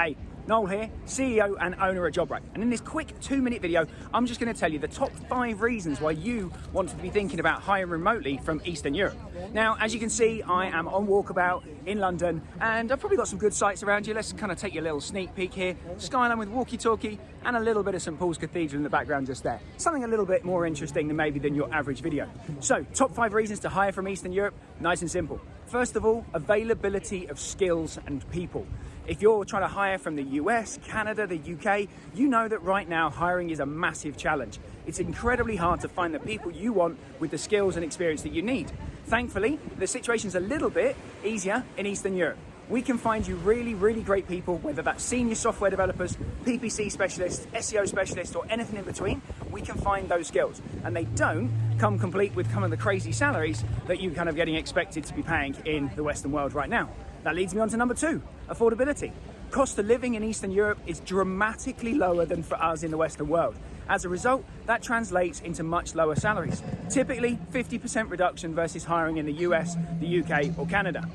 Hey, Noel here, CEO and owner at JobRack. And in this quick 2-minute video, I'm just going to tell you the top 5 reasons why you want to be thinking about hiring remotely from Eastern Europe. Now, as you can see, I am on walkabout in London, and I've probably got some good sights around you. Let's kind of take you a little sneak peek here. Skyline with walkie-talkie and a little bit of St. Paul's Cathedral in the background just there. Something a little bit more interesting than your average video. So, top 5 reasons to hire from Eastern Europe, nice and simple. First of all, availability of skills and people. If you're trying to hire from the US, Canada, the UK, you know that right now hiring is a massive challenge. It's incredibly hard to find the people you want with the skills and experience that you need. Thankfully, the situation's a little bit easier in Eastern Europe. We can find you really, really great people, whether that's senior software developers, PPC specialists, SEO specialists, or anything in between. We can find those skills, and they don't come complete with some of the crazy salaries that you're kind of getting expected to be paying in the Western world right now. That leads me on to number 2, affordability. Cost of living in Eastern Europe is dramatically lower than for us in the Western world. As a result, that translates into much lower salaries, typically 50% reduction versus hiring in the US, the UK, or Canada.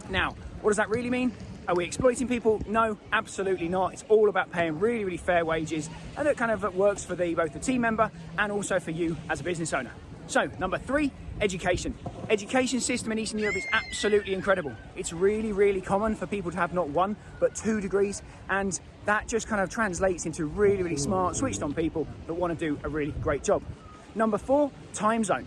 Now, what does that really mean? Are we exploiting people? No, absolutely not. It's all about paying really, really fair wages, and it kind of works for both the team member and also for you as a business owner. So, number 3, education. Education system in Eastern Europe is absolutely incredible. It's really, really common for people to have not 1, but 2 degrees, and that just kind of translates into really, really smart, switched on people that want to do a really great job. Number 4, time zone.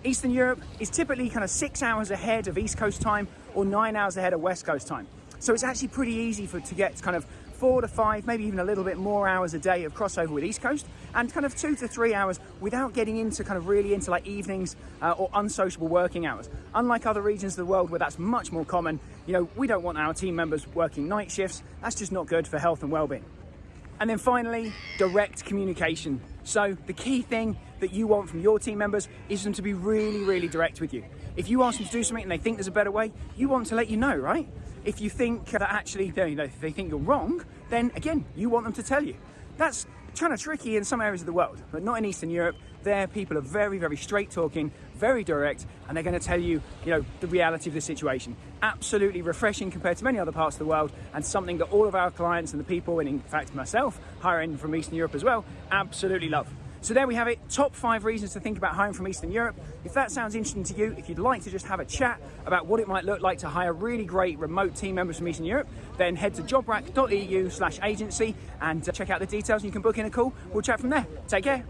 Eastern Europe is typically kind of 6 hours ahead of East Coast time or 9 hours ahead of West Coast time. So it's actually pretty easy to get kind of 4 to 5, maybe even a little bit more hours a day of crossover with East Coast, and kind of 2 to 3 hours without getting into like evenings or unsociable working hours. Unlike other regions of the world where that's much more common, we don't want our team members working night shifts. That's just not good for health and well-being. And then finally, direct communication. So the key thing that you want from your team members is them to be really, really direct with you. If you ask them to do something and they think there's a better way, you want to let you know, right? If you think that actually, if they think you're wrong, then again, you want them to tell you. That's kind of tricky in some areas of the world, but not in Eastern Europe. There, people are very, very straight talking, very direct, and they're going to tell you, the reality of the situation. Absolutely refreshing compared to many other parts of the world, and something that all of our clients and the people, and in fact myself, hiring from Eastern Europe as well, absolutely love. So there we have it, top 5 reasons to think about hiring from Eastern Europe. If that sounds interesting to you, if you'd like to just have a chat about what it might look like to hire really great remote team members from Eastern Europe, then head to jobrack.eu/agency and check out the details, and you can book in a call. We'll chat from there. Take care.